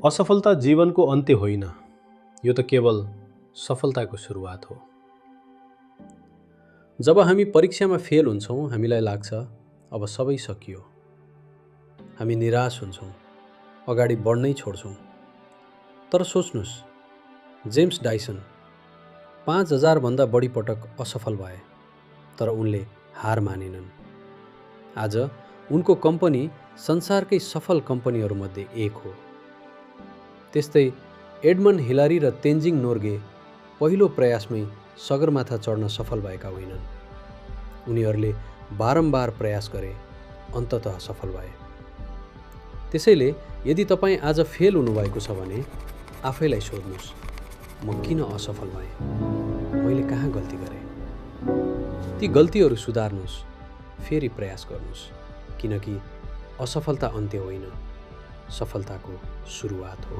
असफलता जीवनको अन्त्य होइन, यो त केवल सफलताको सुरुवात हो। जब हामी परीक्षामा फेल हुन्छौँ, हामीलाई लाग्छ अब सबै सकियो। हामी निराश हुन्छौँ, अगाडि बढ्नै छोड्छौँ। तर सोच्नुस्, जेम्स डाइसन 5000 भन्दा बढी पटक असफल भए, तर उनले हार मानेनन्। आज उनको कम्पनी संसारकै सफल कम्पनीहरूमध्ये एक हो। त्यस्तै एडमन्ड हिलारी र तेन्जिङ नोर्गे पहिलो प्रयासमै सगरमाथा चढ्न सफल भएका होइनन्। उनीहरूले बारम्बार प्रयास गरे, अन्ततः सफल भए। त्यसैले यदि तपाईँ आज फेल हुनुभएको छ भने आफैलाई सोध्नुस्, म किन असफल भएँ? मैले कहाँ गल्ती गरेँ? ती गल्तीहरू सुधार्नुस्, फेरि प्रयास गर्नुस्, किनकि असफलता अन्त्य होइन, सफलताको सुरुवात हो।